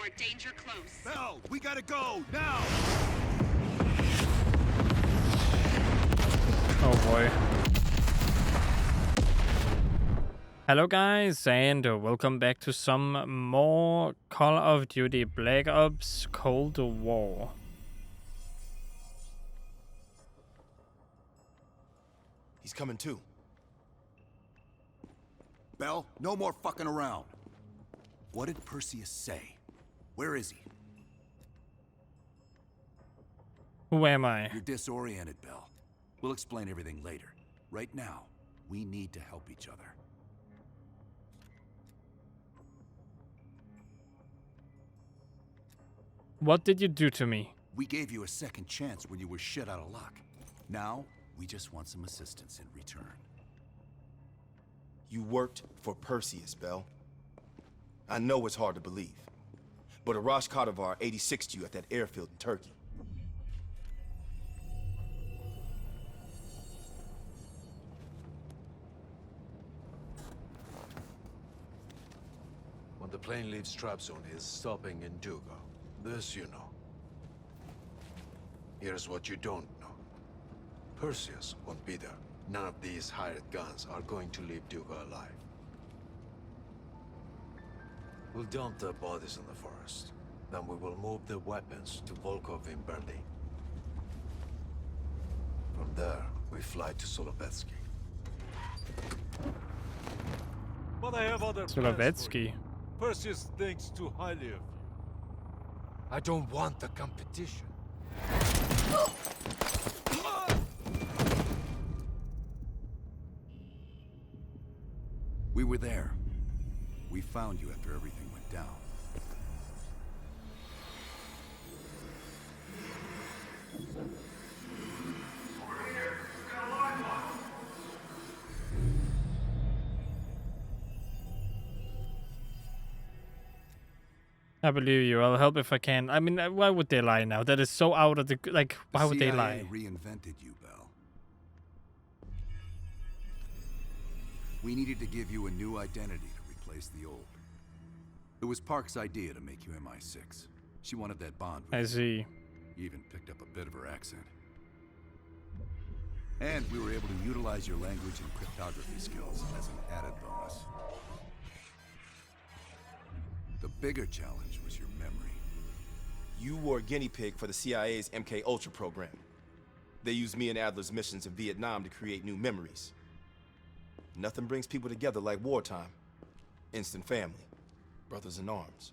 are danger close. Bell, we gotta go, now! Oh boy. Hello guys, and welcome back to some more Call of Duty Black Ops Cold War. He's coming too. Bell, no more fucking around. What did Perseus say? Where is he? Who am I? You're disoriented, Bell. We'll explain everything later. Right now, we need to help each other. What did you do to me? We gave you a second chance when you were shit out of luck. Now, we just want some assistance in return. You worked for Perseus, Bell. I know it's hard to believe, but Arash Kadivar 86'd you at that airfield in Turkey. When the plane leaves trap zone, it's stopping in Duga. This you know. Here's what you don't know. Perseus won't be there. None of these hired guns are going to leave Duga alive. We'll dump the bodies in the forest. Then we will move the weapons to Volkov in Berlin. From there, we fly to Solovetsky. But I have other plans for Solovetsky. you. Perseus thinks too highly of you. I don't want the competition. We were there. We found you after everything went down. I believe you. I'll help if I can. I mean, why would they lie now? That is so out of the... Like, why would they lie? The CIA reinvented you, Bell. We needed to give you a new identity to replace the old. It was Park's idea to make you MI6. She wanted that bond with I you. see. You even picked up a bit of her accent. And we were able to utilize your language and cryptography skills as an added bonus. The bigger challenge was your memory. You were a guinea pig for the CIA's MK Ultra program. They used me and Adler's missions in Vietnam to create new memories. Nothing brings people together like wartime. Instant family. Brothers in arms.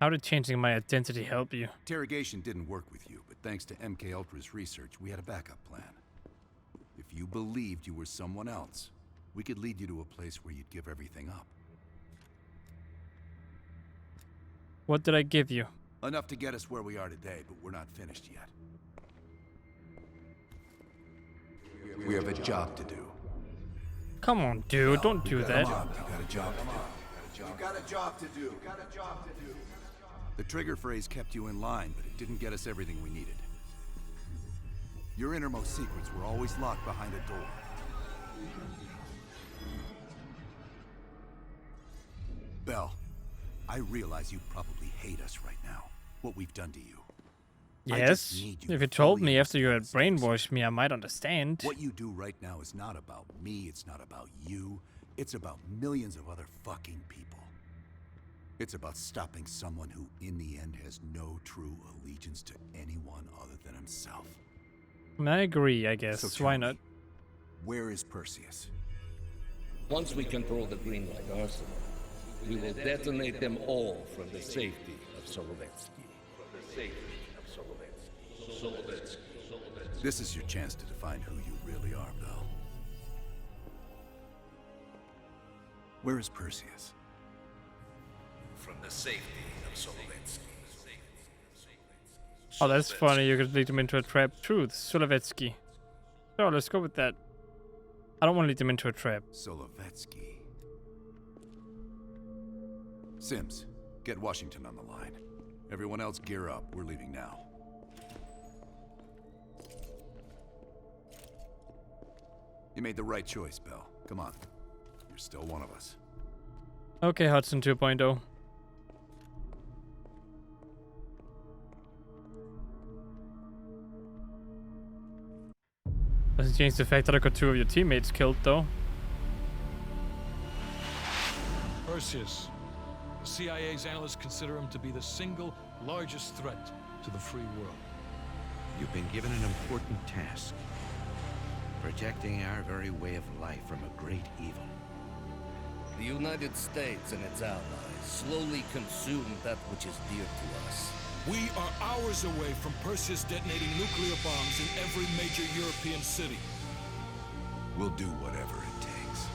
How did changing my identity help you? Interrogation didn't work with you, but thanks to MK Ultra's research, we had a backup plan. If you believed you were someone else, we could lead you to a place where you'd give everything up. What did I give you? Enough to get us where we are today, but we're not finished yet. We have a job to do. Come on, dude. Don't do that. Come on, you got a job to do. You got a job to do. You got a job to do. The trigger phrase kept you in line, but it didn't get us everything we needed. Your innermost secrets were always locked behind a door. Bell, I realize you probably hate us right now. What we've done to you. I just Yes. need you If to you told fully me after you had understand brainwashed me, I might understand. what you do right now is not about me, it's not about you, it's about millions of other fucking people. It's about stopping someone who, in the end, has no true allegiance to anyone other than himself. I agree, I guess. So Why tell not? me, where is Perseus? Once we control the Green Light Arsenal, we will detonate them all from the safety of Solovetsky. This is your chance to define who you really are, Bell. Where is Perseus? From the safety of Solovetsky. Oh, that's funny. You could lead them into a trap. Truth. Solovetsky. So let's go with that. I don't want to lead them into a trap. Solovetsky. Sims, get Washington on the line. Everyone else gear up. We're leaving now. You made the right choice, Bell. Come on. You're still one of us. Okay, Hudson 2.0. Doesn't change the fact that I got 2 of your teammates killed, though. Perseus. The CIA's analysts consider him to be the single largest threat to the free world. You've been given an important task. Protecting our very way of life from a great evil. The United States and its allies slowly consume that which is dear to us. We are hours away from Perseus detonating nuclear bombs in every major European city. We'll do whatever it takes.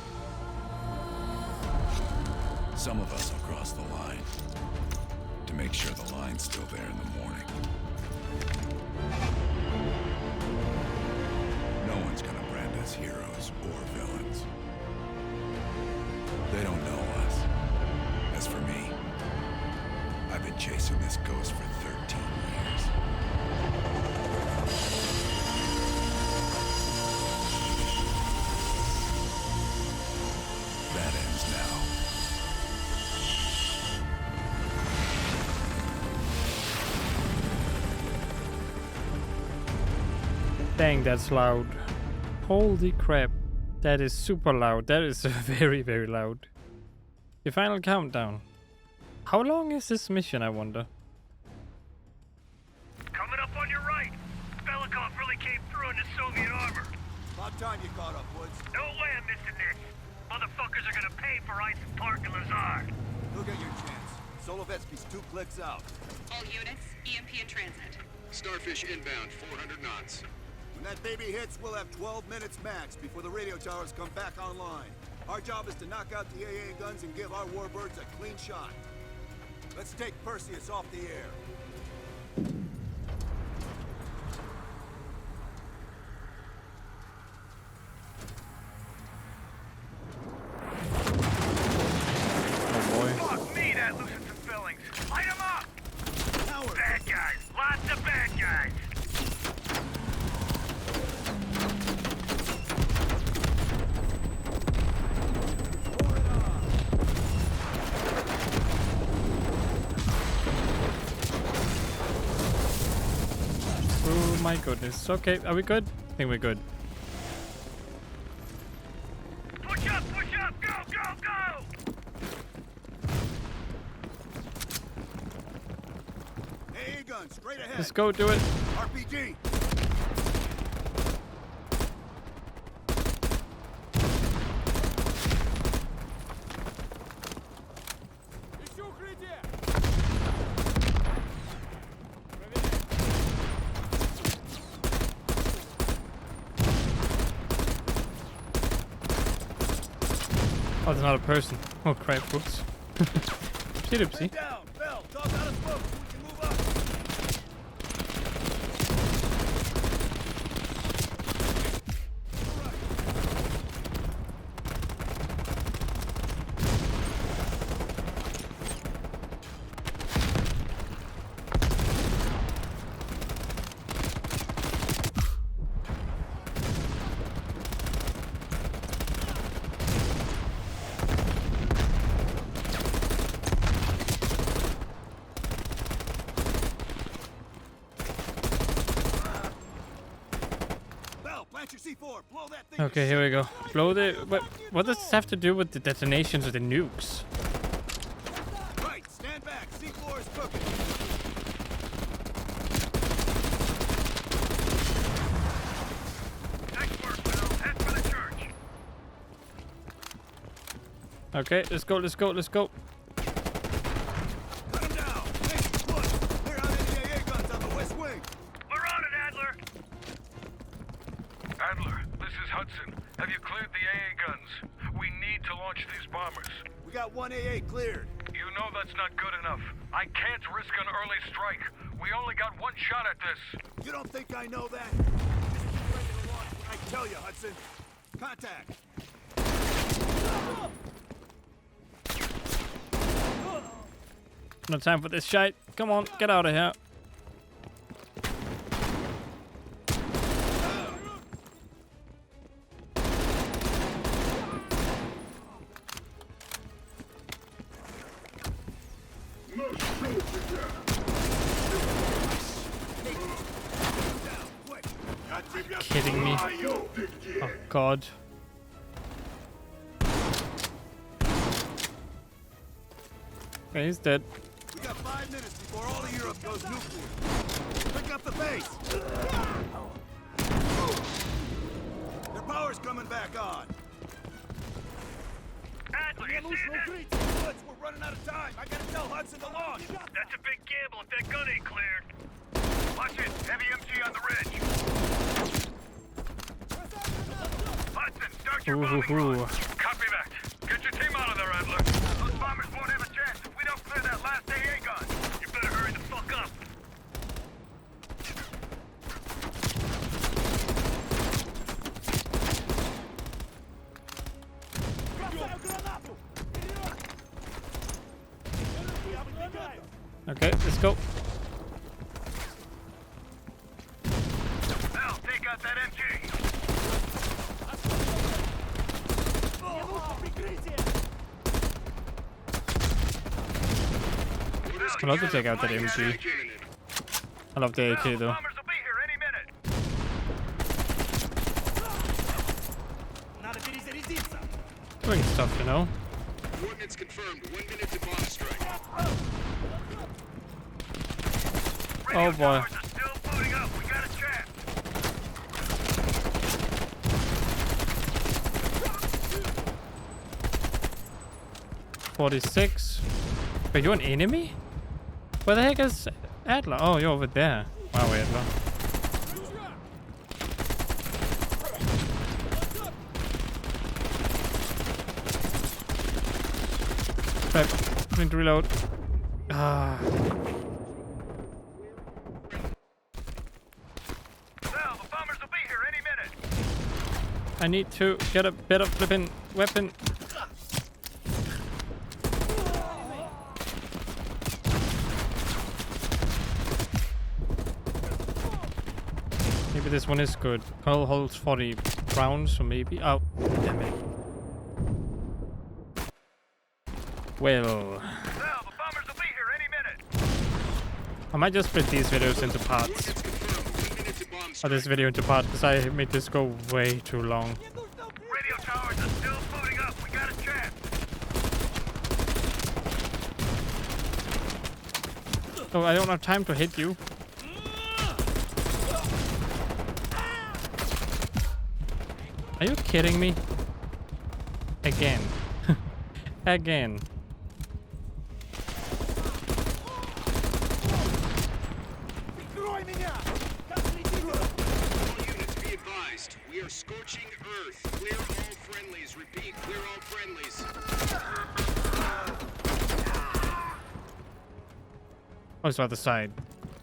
Some of us will cross the line to make sure the line's still there in the morning. No one's gonna brand us heroes or villains. They don't know us. As for me, I've been chasing this ghost for 13 years. That ends now. Dang, that's loud. Holy crap. That is super loud. That is very, very loud. The final countdown. How long is this mission, I wonder? Coming up on your right. Belikov really came through in the Soviet armor. About time you caught up, Woods. No way I'm missing this. Motherfuckers are gonna pay for Ice Park and Lazard. You'll get your chance. Solovetsky's 2 clicks out. All units, EMP in transit. Starfish inbound, 400 knots. When that baby hits, we'll have 12 minutes max before the radio towers come back online. Our job is to knock out the AA guns and give our warbirds a clean shot. Let's take Perseus off the air. Fuck me, that loosened some fillings. Light 'em up! Bad guys. Lots of bad guys. Oh my goodness. Okay, are we good? I think we're good. Push up, go, go, go! AA gun, straight ahead. Let's go do it. RPG. Oh, there's not a person. Oh crap, whoops. Oopsie. Down, Bell. Dog out of smoke so we can move up. Okay, here we go. Blow the... What does this have to do with the detonations of the nukes? Right, stand back. C4 is cooking. Nice work, Bill. Head for the church. Okay, let's go, let's go, let's go. Cut him down. Hey, look. They're out any AA guns on the west wing. We're on it, Adler. Adler, this is Hudson. Have you cleared the AA guns? We need to launch these bombers. We got 1 AA cleared. You know that's not good enough. I can't risk an early strike. We only got 1 shot at this. You don't think I know that? Just keep ready to launch when I tell you, Hudson. Contact. No time for this shite. Come on, get out of here. Kidding me? Oh God. Okay, he's dead. We got 5 minutes before all of Europe goes nuclear. Pick up the pace. Their power's coming back on. Adler, you see that? We're running out of time. I gotta tell Hudson to launch. That's a big gamble if that gun ain't cleared. Watch it. Heavy MG on the ridge. Hudson, start your bombing run. Copy that. Get your team out of there, Adler. Those bombers won't have a chance if we don't clear that last AA gun. You better hurry the fuck up. Okay, let's go. Now, take out that MG. I'd love to take out that MG. I love the AK though. Bombers will be here any minute. Doing stuff, you know. Coordinates confirmed. 1 minute to bomb strike. Oh boy. Towers are still booting up. We got a chance. 46. Wait, you're an enemy? Where the heck is Adler? Oh, you're over there. Wow, Adler. Crap. Need to reload. Ah. Well, the bombers will be here any minute. I need to get a better flipping weapon. Maybe this one is good. Hull holds 40 rounds, so maybe. Oh, damn it. Well, Well, the bombers will be here any minute. I might just split these videos into parts. Or this video into parts, because I made this go way too long. Radio towers are still booting up. We got a chance. Oh, I don't have time to hit you. Are you kidding me? Again. Again. We are scorching Earth. Clear all friendlies. Repeat, clear all friendlies. Oh, it's the other side.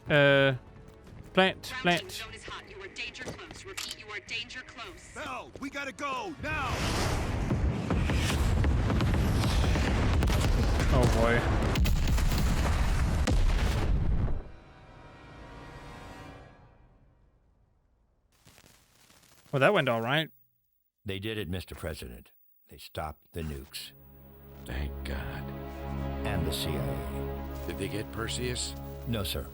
Plant. Zone is hot. You are danger close. Repeat, you are danger close. Bell, we gotta go now. Oh boy. Well, that went all right. They did it, Mr. President. They stopped the nukes. Thank God. And the CIA. Did they get Perseus? No, sir.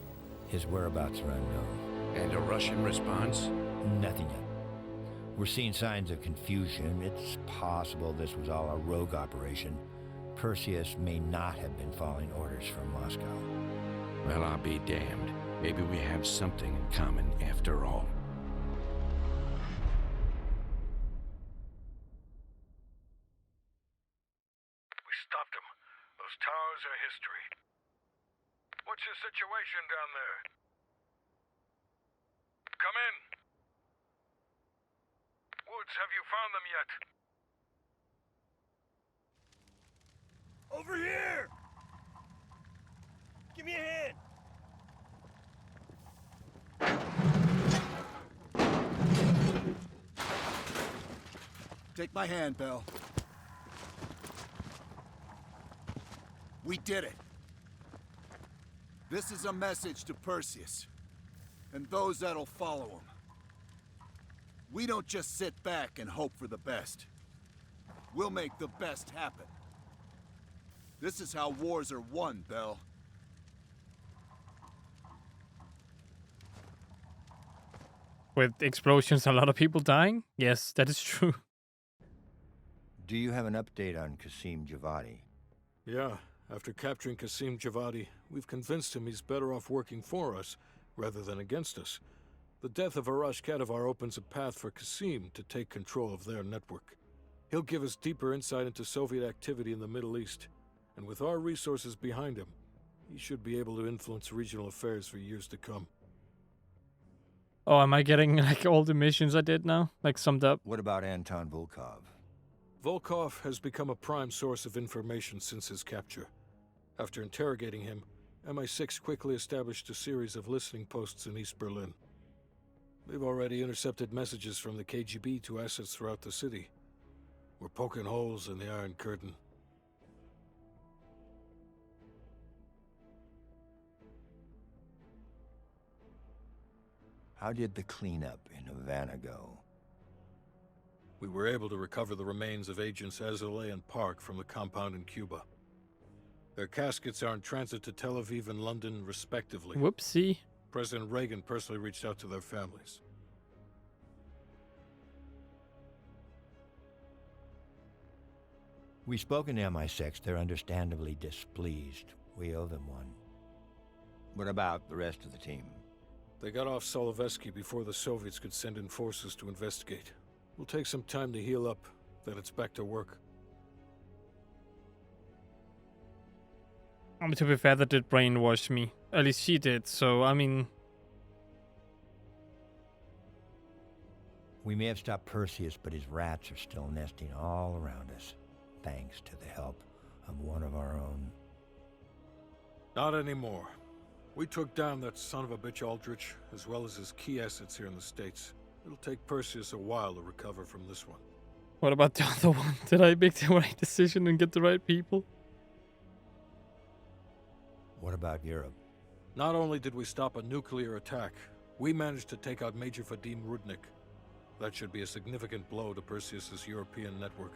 His whereabouts are unknown. And a Russian response? Nothing yet. We're seeing signs of confusion. It's possible this was all a rogue operation. Perseus may not have been following orders from Moscow. Well, I'll be damned. Maybe we have something in common after all. We stopped them. Those towers are history. What's your situation down there? Come in. Woods, have you found them yet? Over here! Give me a hand! Take my hand, Bell. We did it. This is a message to Perseus, and those that'll follow him. We don't just sit back and hope for the best. We'll make the best happen. This is how wars are won, Bell. With explosions and a lot of people dying? Yes, that is true. Do you have an update on Qasim Javadi? Yeah, after capturing Qasim Javadi, we've convinced him he's better off working for us rather than against us. The death of Arash Kadivar opens a path for Qasim to take control of their network. He'll give us deeper insight into Soviet activity in the Middle East, and with our resources behind him, he should be able to influence regional affairs for years to come. Oh, am I getting like all the missions I did now? Like summed up? What about Anton Volkov? Volkov has become a prime source of information since his capture. After interrogating him, MI6 quickly established a series of listening posts in East Berlin. They've already intercepted messages from the KGB to assets throughout the city. We're poking holes in the Iron Curtain. How did the cleanup in Havana go? We were able to recover the remains of Agents Azoulay and Park from the compound in Cuba. Their caskets are in transit to Tel Aviv and London, respectively. Whoopsie. President Reagan personally reached out to their families. We've spoken to MI6. They're understandably displeased. We owe them one. What about the rest of the team? They got off Solovetsky before the Soviets could send in forces to investigate. We'll take some time to heal up, then it's back to work. To be fair, that did brainwash me. At least she did, so I mean... We may have stopped Perseus, but his rats are still nesting all around us, thanks to the help of one of our own. Not anymore. We took down that son of a bitch Aldrich, as well as his key assets here in the States. It'll take Perseus a while to recover from this one. What about the other one? Did I make the right decision and get the right people? What about Europe? Not only did we stop a nuclear attack, we managed to take out Major Vadim Rudnik. That should be a significant blow to Perseus's European network.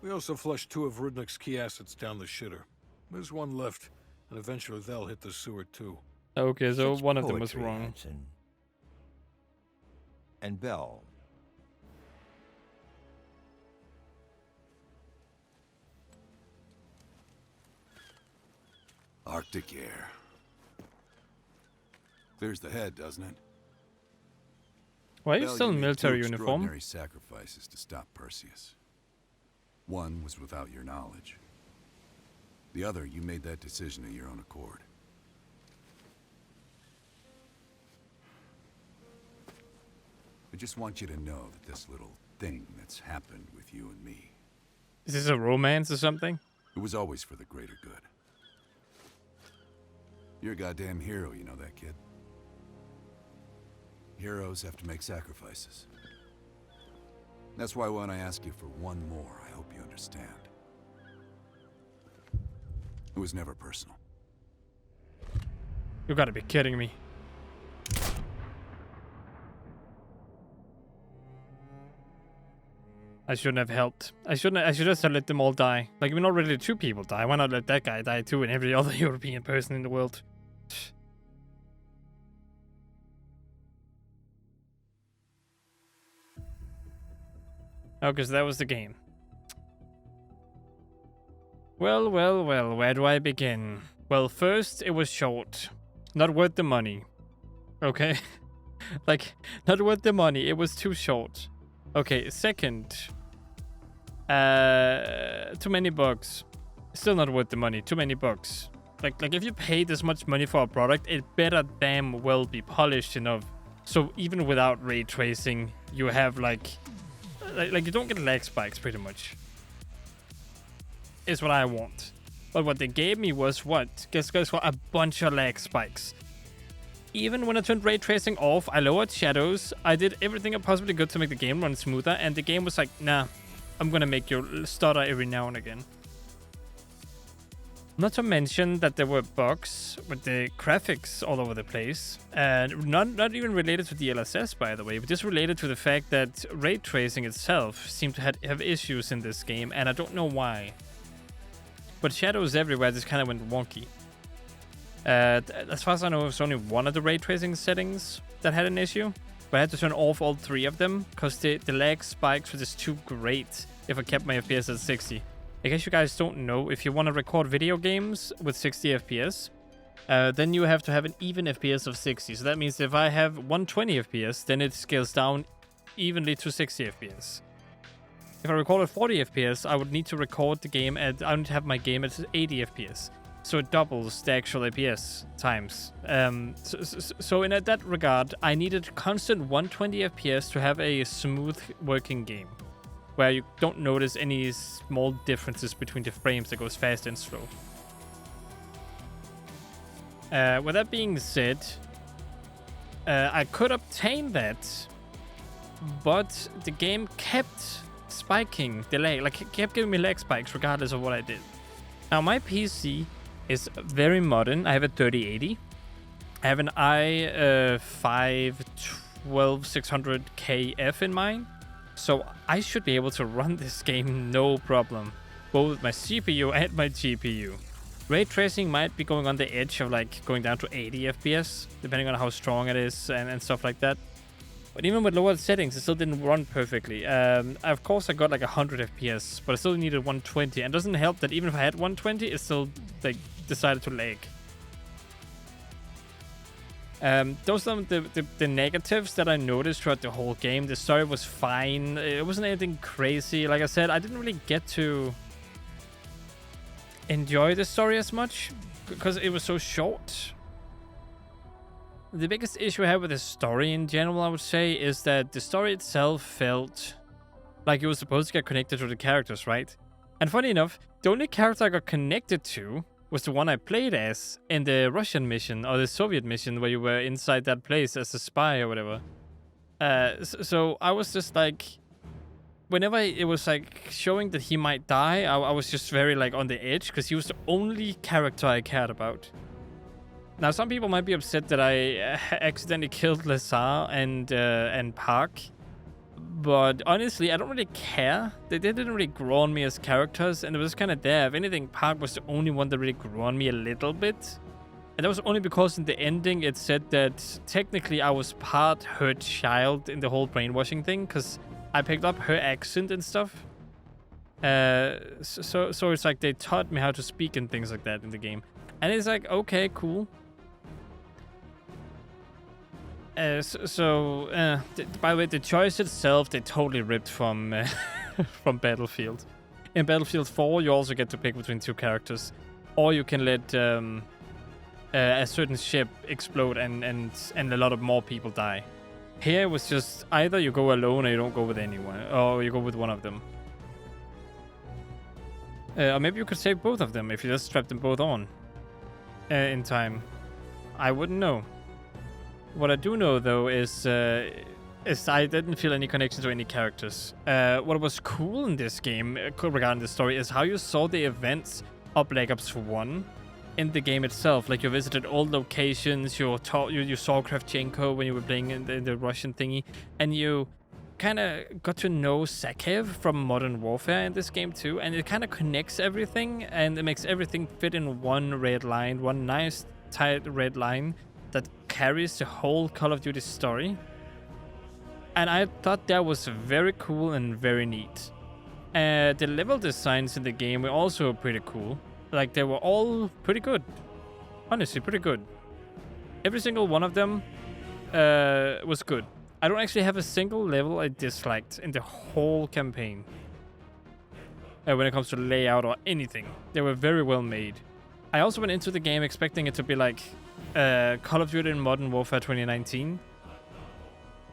We also flushed 2 of Rudnik's key assets down the shitter. There's one left, and eventually they'll hit the sewer too. Okay, so Such one of them was poetry, wrong. Hanson. And Bell. Arctic air. Clears the head, doesn't it? Why are you Bell, still in made military two uniform? extraordinary sacrifices to stop Perseus. One was without your knowledge. The other, you made that decision of your own accord. I just want you to know that this little thing that's happened with you and me, Is this a romance or something? it was always for the greater good. You're a goddamn hero, you know that, kid? Heroes have to make sacrifices. That's why when I ask you for one more, I hope you understand. It was never personal. You gotta be kidding me. I shouldn't have helped. I should just have let them all die. Like, we're not really 2 people die. Why not let that guy die too and every other European person in the world? Oh, because that was the game. Well, well, well, where do I begin? Well, first, it was short. Not worth the money. Okay? Like, not worth the money. It was too short. Okay, second. Too many bugs. Still not worth the money. Too many bugs. Like if you pay this much money for a product, it better damn well be polished enough. So even without ray tracing, you have like you don't get lag spikes pretty much. Is what I want. But what they gave me was what? Guess what? A bunch of lag spikes. Even when I turned ray tracing off, I lowered shadows. I did everything I possibly could to make the game run smoother, and the game was like, nah, I'm gonna make you stutter every now and again. Not to mention that there were bugs with the graphics all over the place. And not even related to the DLSS, by the way, but just related to the fact that ray tracing itself seemed to have issues in this game, and I don't know why. But shadows everywhere just kind of went wonky. As far as I know, it was only one of the ray tracing settings that had an issue. But I had to turn off all 3 of them because the lag spikes were just too great if I kept my FPS at 60. I guess you guys don't know, if you want to record video games with 60 FPS, then you have to have an even FPS of 60. So that means if I have 120 FPS, then it scales down evenly to 60 FPS. If I record at 40 FPS, I would need to record the game at, I would have my game at 80 FPS. So it doubles the actual FPS times. So in that regard, I needed constant 120 FPS to have a smooth working game, where you don't notice any small differences between the frames that goes fast and slow. With that being said, I could obtain that, but the game kept spiking the lag, like it kept giving me lag spikes regardless of what I did. Now my PC is very modern. I have a 3080. I have an i5 12600KF in mine. So I should be able to run this game no problem, both with my CPU and my GPU. Ray tracing might be going on the edge of like going down to 80 FPS, depending on how strong it is and stuff like that. But even with lower settings, it still didn't run perfectly. Of course, I got like 100 FPS, but I still needed 120. And it doesn't help that even if I had 120, it still like decided to lag. Those are the negatives that I noticed throughout the whole game. The story was fine. It wasn't anything crazy. Like I said, I didn't really get to enjoy the story as much because it was so short. The biggest issue I have with the story in general, I would say, is that the story itself felt like it was supposed to get connected to the characters, right? And funny enough, the only character I got connected to was the one I played as in the Russian mission, or the Soviet mission, where you were inside that place as a spy or whatever. So I was just like, whenever it was like showing that he might die, I was just very like on the edge, because he was the only character I cared about. Now, some people might be upset that I accidentally killed Lazar and Park, but honestly, I don't really care. They didn't really grow on me as characters, and it was kind of there. If anything, Park was the only one that really grew on me a little bit. And that was only because in the ending it said that technically I was part her child in the whole brainwashing thing, because I picked up her accent and stuff. So it's like they taught me how to speak and things like that in the game. And it's like, okay, cool. By the way, the choice itself, they totally ripped from from Battlefield. In Battlefield 4, you also get to pick between 2 characters. Or you can let a certain ship explode and a lot of more people die. Here it was just either you go alone or you don't go with anyone. Or you go with one of them. Or maybe you could save both of them if you just strap them both on in time. I wouldn't know. What I do know, though, is I didn't feel any connection to any characters. What was cool in this game, regarding the story, is how you saw the events of Black Ops 1 in the game itself. Like, you visited old locations, you saw Kravchenko when you were playing in the Russian thingy, and you kind of got to know Sakhev from Modern Warfare in this game, too, and it kind of connects everything, and it makes everything fit in one red line, one nice, tight red line that carries the whole Call of Duty story. And I thought that was very cool and very neat. The level designs in the game were also pretty cool. Like, they were all pretty good. Honestly, pretty good. Every single one of them was good. I don't actually have a single level I disliked in the whole campaign. When it comes to layout or anything. They were very well made. I also went into the game expecting it to be like Call of Duty in Modern Warfare 2019.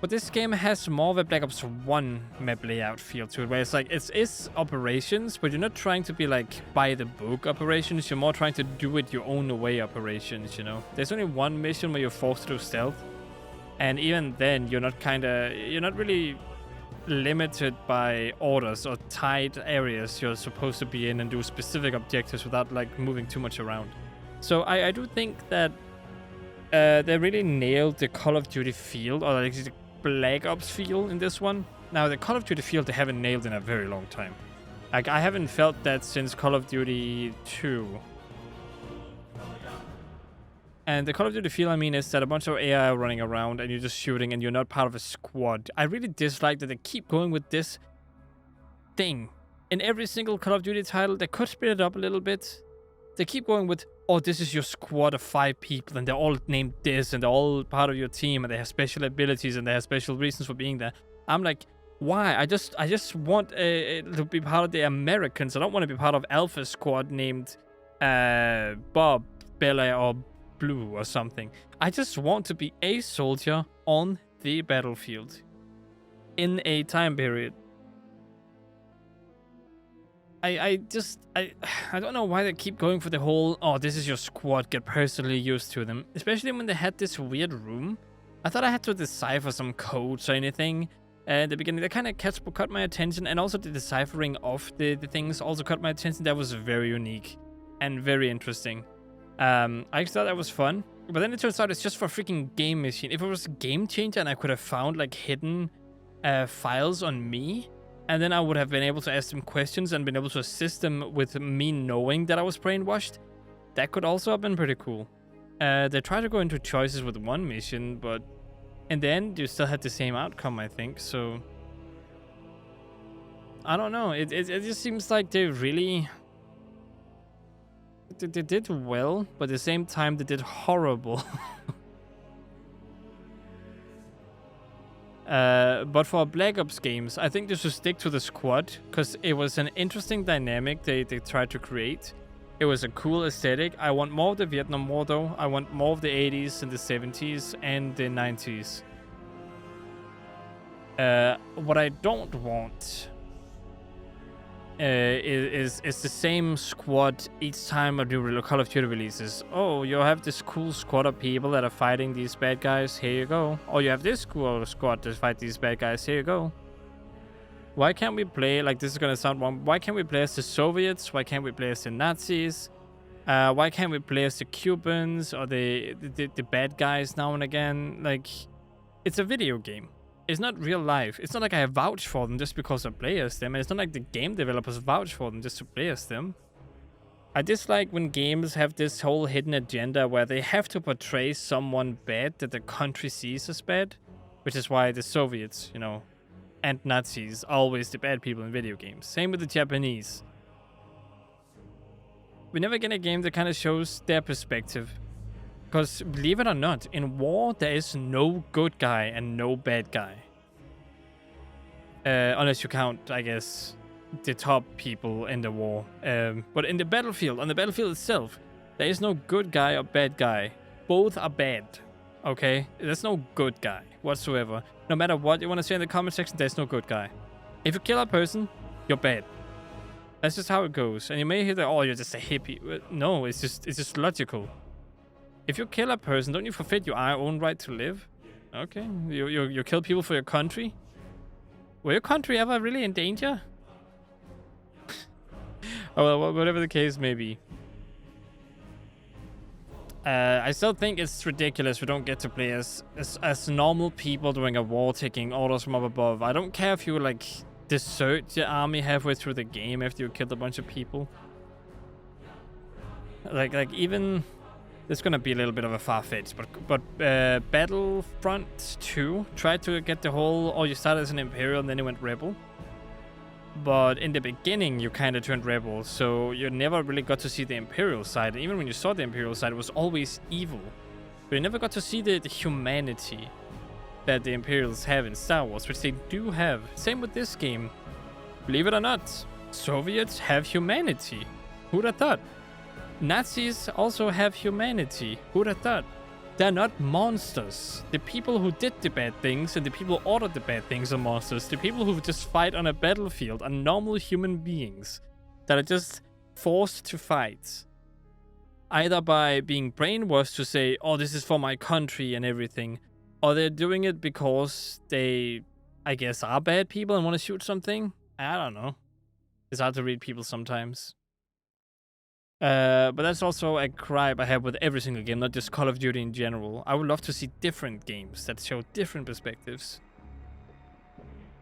But this game has more of a Black Ops 1 map layout feel to it, where it's like, it's operations, but you're not trying to be like by the book operations, you're more trying to do it your own way operations, you know? There's only one mission where you're forced to do stealth, and even then you're not really limited by orders or tight areas you're supposed to be in and do specific objectives without like moving too much around. So I do think that they really nailed the Call of Duty feel, or like the Black Ops feel in this one. Now the Call of Duty feel they haven't nailed in a very long time. Like I haven't felt that since Call of Duty 2. And the Call of Duty feel, I mean, is that a bunch of AI are running around and you're just shooting and you're not part of a squad. I really dislike that they keep going with this thing. In every single Call of Duty title, they could split it up a little bit. They keep going with, oh, this is your squad of 5 people and they're all named this and they're all part of your team and they have special abilities and they have special reasons for being there. I'm like, why? I just want to be part of the Americans. I don't want to be part of Alpha Squad named Bob, Bella, or Blue or something. I just want to be a soldier on the battlefield in a time period. I don't know why they keep going for the whole, oh, this is your squad, get personally used to them. Especially when they had this weird room. I thought I had to decipher some codes or anything. At the beginning, that kind of caught my attention, and also the deciphering of the things also caught my attention. That was very unique and very interesting. I thought that was fun, but then it turns out it's just for a freaking game machine. If it was a game changer and I could have found like hidden files on me, and then I would have been able to ask them questions and been able to assist them with me knowing that I was brainwashed, that could also have been pretty cool. They tried to go into choices with one mission, but in the end, you still had the same outcome, I think, so I don't know. It just seems like they really... They did well, but at the same time, they did horrible. But for Black Ops games, I think they should stick to the squad, because it was an interesting dynamic they tried to create. It was a cool aesthetic. I want more of the Vietnam War, though. I want more of the 80s and the 70s and the 90s. What I don't want is the same squad each time a new Call of Duty releases. Oh, you have this cool squad of people that are fighting these bad guys. Here you go. Or you have this cool squad to fight these bad guys. Here you go. Why can't we play, like, this is gonna sound wrong, why can't we play as the Soviets? Why can't we play as the Nazis? Why can't we play as the Cubans or the bad guys now and again? Like, it's a video game. It's not real life. It's not like I vouch for them just because I play as them. And it's not like the game developers vouch for them just to play as them. I dislike when games have this whole hidden agenda where they have to portray someone bad that the country sees as bad. Which is why the Soviets, you know, and Nazis are always the bad people in video games. Same with the Japanese. We never get a game that kind of shows their perspective. Because, believe it or not, in war, there is no good guy and no bad guy. Unless you count, I guess, the top people in the war. But in the battlefield, on the battlefield itself, there is no good guy or bad guy. Both are bad. Okay? There's no good guy whatsoever. No matter what you want to say in the comment section, there's no good guy. If you kill a person, you're bad. That's just how it goes. And you may hear that, oh, you're just a hippie. No, it's just logical. If you kill a person, don't you forfeit your own right to live? Okay, you kill people for your country? Were your country ever really in danger? Oh, well, whatever the case may be. I still think it's ridiculous we don't get to play as normal people during a war taking orders from up above. I don't care if you, like, desert your army halfway through the game after you killed a bunch of people. Like even... It's gonna be a little bit of a far-fetched, but Battlefront 2 tried to get the whole, oh, you started as an Imperial and then you went Rebel. But in the beginning, you kind of turned Rebel, so you never really got to see the Imperial side. And even when you saw the Imperial side, it was always evil. But you never got to see the humanity that the Imperials have in Star Wars, which they do have. Same with this game. Believe it or not, Soviets have humanity. Who'd have thought? Nazis also have humanity. Who'd have thought? They're not monsters. The people who did the bad things and the people who ordered the bad things are monsters. The people who just fight on a battlefield are normal human beings that are just forced to fight. Either by being brainwashed to say, oh, this is for my country and everything, or they're doing it because they I guess, are bad people and want to shoot something. I don't know. It's hard to read people sometimes. But that's also a gripe I have with every single game, not just Call of Duty in general. I would love to see different games that show different perspectives.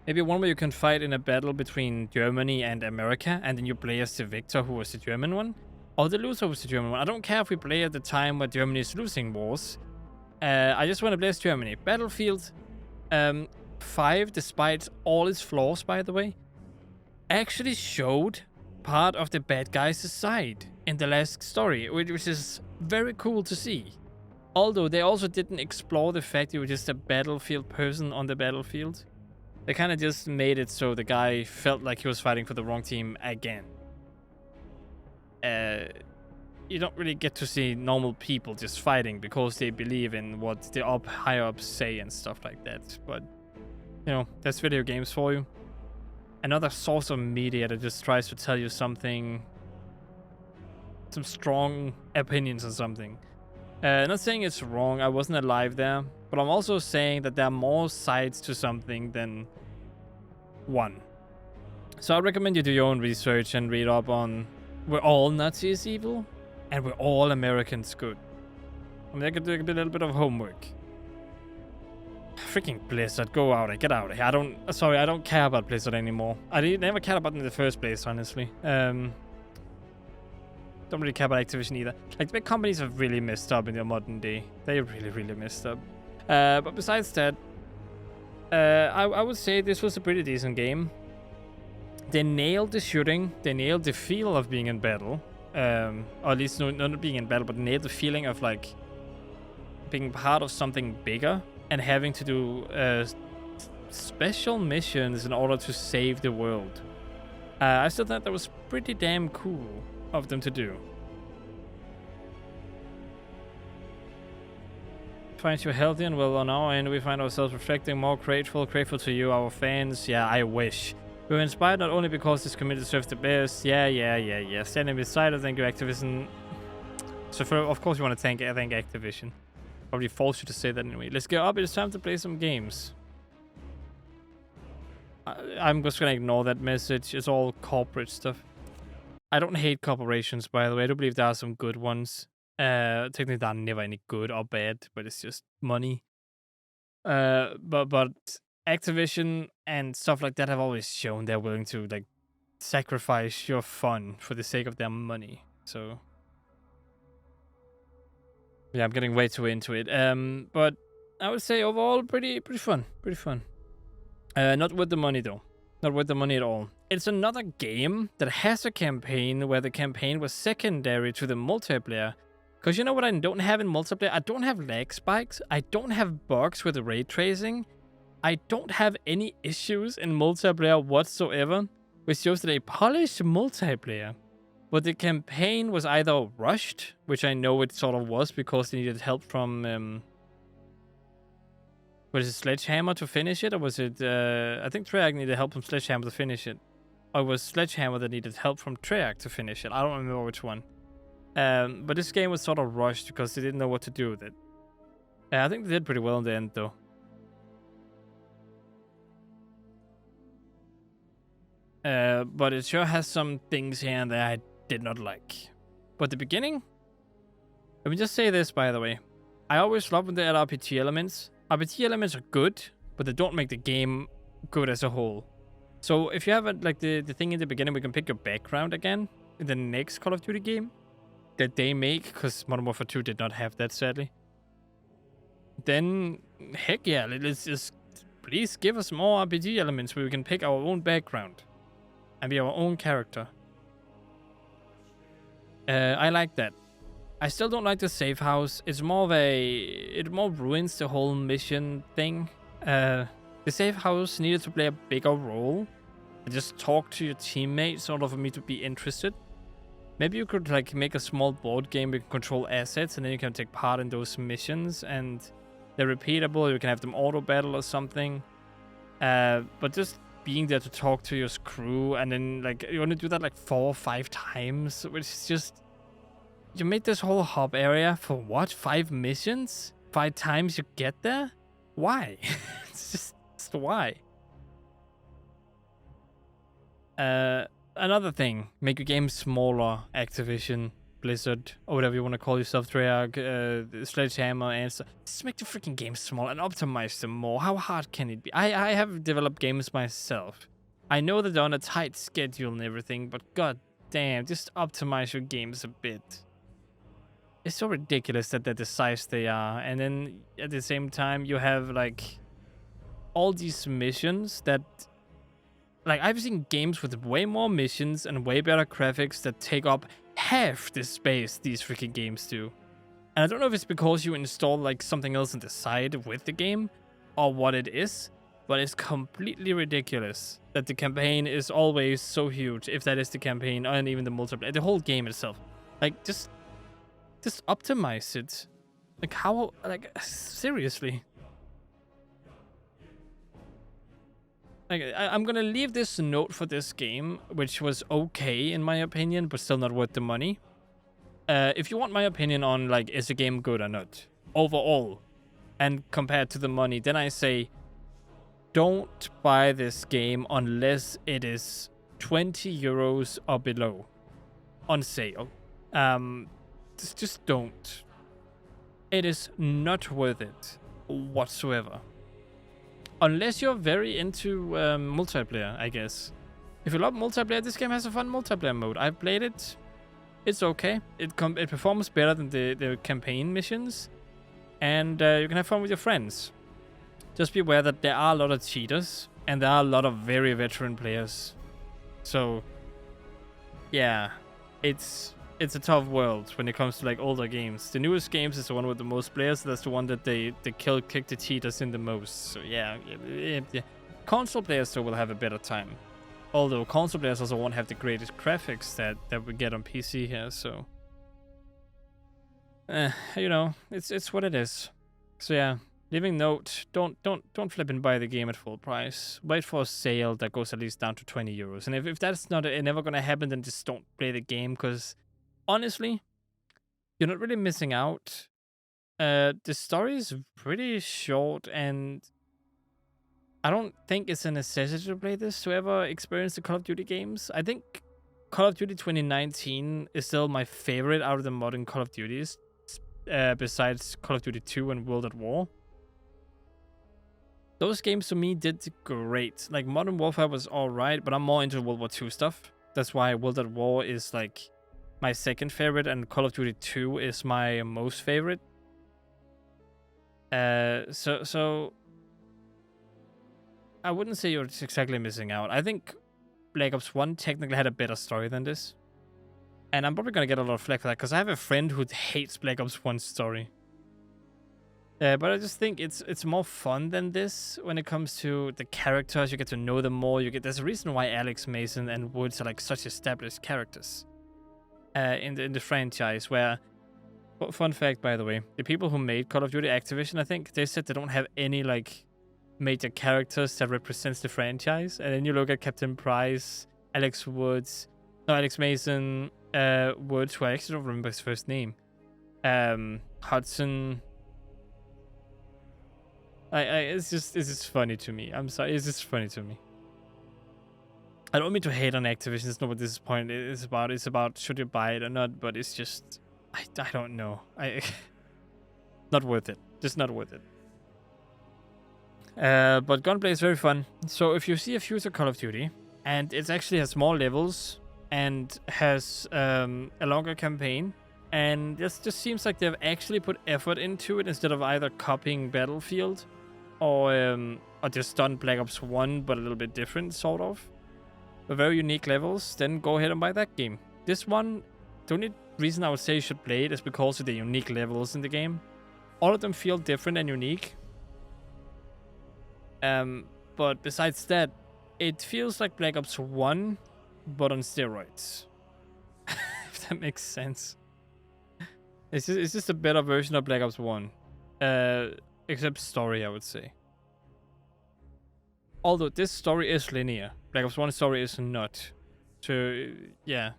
Maybe one where you can fight in a battle between Germany and America, and then you play as the victor, who was the German one, or the loser, who was the German one. I don't care if we play at the time where Germany is losing wars. I just want to play as Germany. Battlefield 5, despite all its flaws, by the way, actually showed part of the bad guys' side in the last story, which is very cool to see. Although they also didn't explore the fact you were just a battlefield person on the battlefield. They kind of just made it so the guy felt like he was fighting for the wrong team again. You don't really get to see normal people just fighting because they believe in what the higher ups say and stuff like that. But, you know, that's video games for you. Another source of media that just tries to tell you something, some strong opinions on something. Not saying it's wrong, I wasn't alive there, but I'm also saying that there are more sides to something than one. So I recommend you do your own research and read up on we're all Nazis evil and we're all Americans good. I mean, I could do a little bit of homework. Freaking Blizzard, go out and get out of here. I don't care about Blizzard anymore. I never cared about them in the first place, honestly. Don't really care about Activision either. Like, big companies have really messed up in their modern day. They really, really messed up. But besides that, I would say this was a pretty decent game. They nailed the shooting. They nailed the feel of being in battle. Or at least not being in battle, but nailed the feeling of, like, being part of something bigger and having to do special missions in order to save the world. I still thought that was pretty damn cool of them to do. Finds you healthy and well on our end. We find ourselves reflecting more grateful to you, our fans. Yeah, I wish. We were inspired not only because this community deserves the best. Yeah. Standing beside us, thank you, Activision. So of course you want to thank Activision. Probably force you to say that anyway. Let's get up. It's time to play some games. I'm just gonna ignore that message. It's all corporate stuff. I don't hate corporations, by the way. I do believe there are some good ones. Technically, there are never any good or bad, but it's just money. But Activision and stuff like that have always shown they're willing to, like, sacrifice your fun for the sake of their money. So yeah, I'm getting way too into it. But I would say overall pretty fun. Not with the money though. Not with the money at all. It's another game that has a campaign where the campaign was secondary to the multiplayer. Because you know what I don't have in multiplayer? I don't have lag spikes. I don't have bugs with the ray tracing. I don't have any issues in multiplayer whatsoever, which shows that a polished multiplayer. But the campaign was either rushed, which I know it sort of was because they needed help from... was it Sledgehammer to finish it? Or was it... I think Treyarch needed help from Sledgehammer to finish it. Or it was Sledgehammer that needed help from Treyarch to finish it. I don't remember which one. But this game was sort of rushed because they didn't know what to do with it. I think they did pretty well in the end, though. But it sure has some things here that I did not like. But the beginning? Let me just say this, by the way. I always love when they add RPG elements. RPG elements are good, but they don't make the game good as a whole. So if you have like the thing in the beginning, we can pick your background again in the next Call of Duty game that they make, because Modern Warfare 2 did not have that, sadly. Then, heck yeah, let's just please give us more RPG elements where we can pick our own background and be our own character. I like that. I still don't like the safe house. It's more of it more ruins the whole mission thing. The safe house needed to play a bigger role. Just talk to your teammates, sort of, for me to be interested. Maybe you could like make a small board game where you can control assets and then you can take part in those missions and they're repeatable. You can have them auto battle or something. But just being there to talk to your crew and then like you want to do that like 4 or 5 times, which is just... You made this whole hub area for what? 5 missions? 5 times you get there? Why? It's just why? Another thing, make your game smaller, Activision, Blizzard, or whatever you want to call yourself, Treyarch, Sledgehammer, and so just make the freaking games small and optimize them more. How hard can it be? I have developed games myself. I know that they're on a tight schedule and everything, but god damn, just optimize your games a bit. It's so ridiculous that they're the size they are, and then at the same time you have like all these missions that, like, I've seen games with way more missions and way better graphics that take up half the space these freaking games do. And I don't know if it's because you install like something else on the side with the game or what it is, but it's completely ridiculous that the campaign is always so huge, if that is the campaign, and even the multiplayer, the whole game itself. Like, just optimize it. Like, how, like, seriously. Like, I'm gonna leave this note for this game, which was okay in my opinion, but still not worth the money. If you want my opinion on, like, is the game good or not, overall, and compared to the money, then I say, don't buy this game unless it is 20 euros or below on sale. Just don't. It is not worth it whatsoever. Unless you're very into multiplayer, I guess. If you love multiplayer, this game has a fun multiplayer mode. I've played it. It's okay. It performs better than the campaign missions. And you can have fun with your friends. Just be aware that there are a lot of cheaters. And there are a lot of very veteran players. So, yeah. It's a tough world when it comes to, like, older games. The newest games is the one with the most players. That's the one that they kick the cheaters in the most. So yeah. Console players though will have a better time. Although console players also won't have the greatest graphics that we get on PC here. So, you know, it's what it is. So yeah, leaving note: don't flip and buy the game at full price. Wait for a sale that goes at least down to 20 euros. And if that's not never gonna happen, then just don't play the game, because honestly, you're not really missing out. The story is pretty short, and I don't think it's a necessity to play this to ever experience the Call of Duty games. I think Call of Duty 2019 is still my favorite out of the modern Call of Duties, besides Call of Duty 2 and World at War. Those games to me did great. Like, Modern Warfare was alright, but I'm more into World War 2 stuff. That's why World at War is like my second favorite, and Call of Duty 2 is my most favorite. So I wouldn't say you're exactly missing out. I think Black Ops 1 technically had a better story than this. And I'm probably gonna get a lot of flack for that, because I have a friend who hates Black Ops 1's story. But I just think it's more fun than this when it comes to the characters. You get to know them more. There's a reason why Alex, Mason, and Woods are like such established characters in the franchise. Where, fun fact by the way, the people who made Call of Duty, Activision, I think, they said they don't have any like major characters that represents the franchise. And then you look at Captain Price, Alex Mason, Woods, who I actually don't remember his first name, Hudson. It's just funny to me. I'm sorry, it's just funny to me. I don't mean to hate on Activision. It's not what this point is about. It's about should you buy it or not. But it's just, I don't know. Not worth it. Just not worth it. But gunplay is very fun. So if you see a future Call of Duty, and it actually has more levels and has a longer campaign, and this just seems like they've actually put effort into it instead of either copying Battlefield or just done Black Ops 1 but a little bit different, sort of. But very unique levels, then go ahead and buy that game. This one, the only reason I would say you should play it is because of the unique levels in the game. All of them feel different and unique. But besides that, it feels like Black Ops 1, but on steroids. If that makes sense. It's just a better version of Black Ops 1. Except story, I would say. Although this story is linear. Black Ops 1 story is not. So, yeah.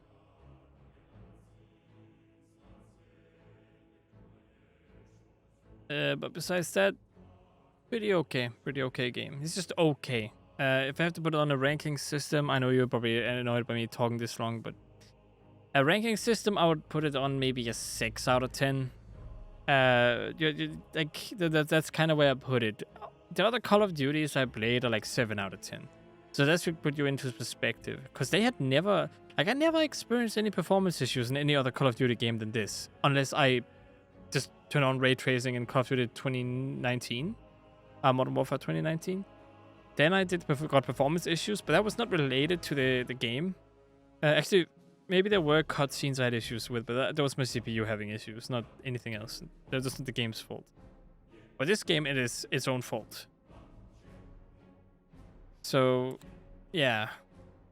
But besides that, pretty okay game. It's just okay. If I have to put it on a ranking system, I know you're probably annoyed by me talking this long, but a ranking system, I would put it on maybe a 6 out of 10. That's kind of where I put it. The other Call of Duties I played are like 7 out of 10. So that should put you into perspective, because they had never, like, I never experienced any performance issues in any other Call of Duty game than this, unless I just turn on ray tracing in Call of Duty 2019, Modern Warfare 2019. Then I got performance issues, but that was not related to the game. Actually, maybe there were cutscenes I had issues with, but that was my CPU having issues, not anything else. That wasn't the game's fault. But this game, it is its own fault. So, yeah.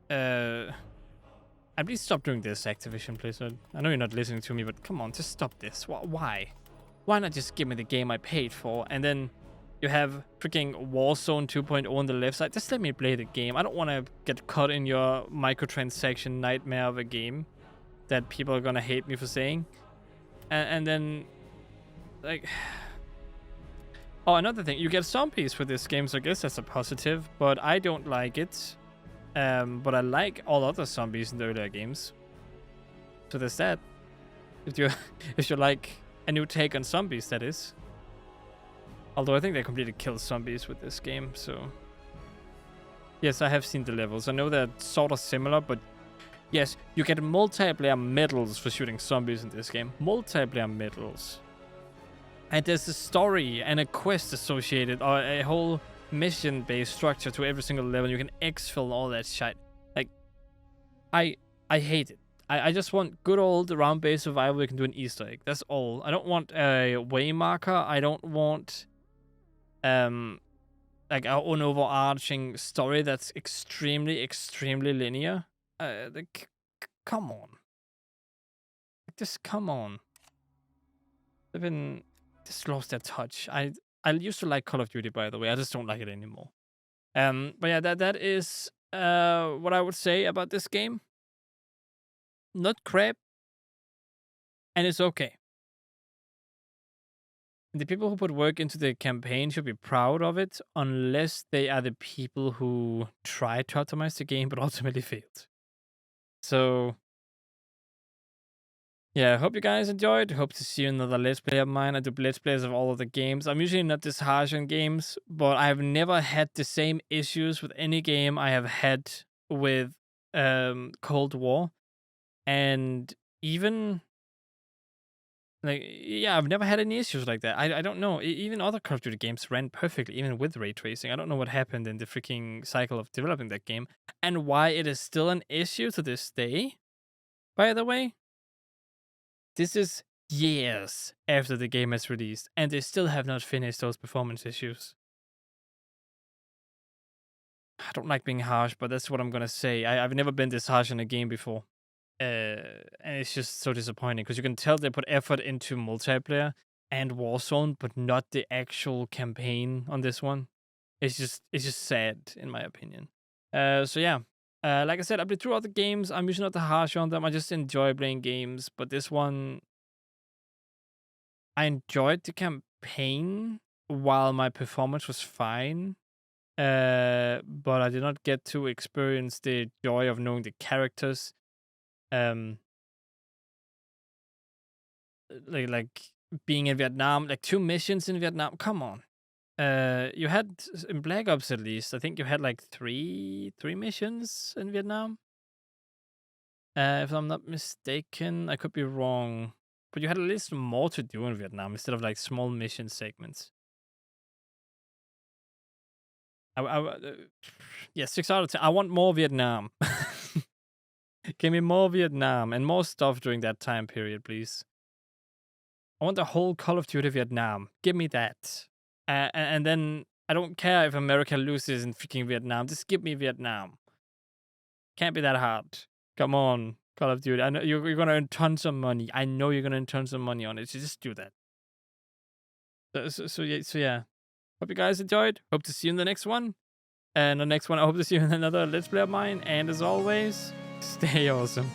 Please stop doing this, Activision Blizzard. I know you're not listening to me, but come on, just stop this. Why? Why not just give me the game I paid for, and then you have freaking Warzone 2.0 on the left side? Just let me play the game. I don't want to get caught in your microtransaction nightmare of a game that people are gonna hate me for saying. And then, like... Oh, another thing. You get zombies for this game, so I guess that's a positive, but I don't like it. But I like all other zombies in the earlier games. So there's that. If you like a new take on zombies, that is. Although I think they completely kill zombies with this game, so... Yes, I have seen the levels. I know they're sort of similar, but... Yes, you get multiplayer medals for shooting zombies in this game. Multiplayer medals. And there's a story and a quest associated, or a whole mission-based structure to every single level. You can exfil all that shit. Like, I hate it. I just want good old round-based survival. We can do an Easter egg. That's all. I don't want a way marker. I don't want like an overarching story that's extremely linear. Like, come on. Just come on. They've been just lost their touch. I used to like Call of Duty, by the way. I just don't like it anymore. But yeah, that is what I would say about this game. Not crap, and it's okay. The people who put work into the campaign should be proud of it, unless they are the people who tried to optimize the game but ultimately failed. So, yeah, I hope you guys enjoyed. Hope to see another Let's Play of mine. I do Let's Plays of all of the games. I'm usually not this harsh on games, but I've never had the same issues with any game I have had with Cold War. And even, like, yeah, I've never had any issues like that. I don't know. Even other Call of Duty games ran perfectly, even with ray tracing. I don't know what happened in the freaking cycle of developing that game, and why it is still an issue to this day, by the way. This is years after the game has released, and they still have not finished those performance issues. I don't like being harsh, but that's what I'm gonna say. I've never been this harsh in a game before. And it's just so disappointing, because you can tell they put effort into multiplayer and Warzone, but not the actual campaign on this one. It's just sad, in my opinion. So yeah. Like I said, I played through other games. I'm usually not the harsh on them. I just enjoy playing games. But this one, I enjoyed the campaign while my performance was fine. But I did not get to experience the joy of knowing the characters. Like being in Vietnam, like 2 missions in Vietnam. Come on. You had in Black Ops, at least, I think you had like three missions in Vietnam. If I'm not mistaken, I could be wrong, but you had at least more to do in Vietnam instead of like small mission segments. Yeah, 6 out of 10. I want more Vietnam. Give me more Vietnam and more stuff during that time period, please. I want the whole Call of Duty Vietnam. Give me that. And then I don't care if America loses in freaking Vietnam. Just give me Vietnam. Can't be that hard. Come on, Call of Duty. I know you're gonna earn tons of money. I know you're gonna earn tons of money on it. So just do that. So yeah. Hope you guys enjoyed. Hope to see you in the next one. And the next one, I hope to see you in another Let's Play of mine. And as always, stay awesome.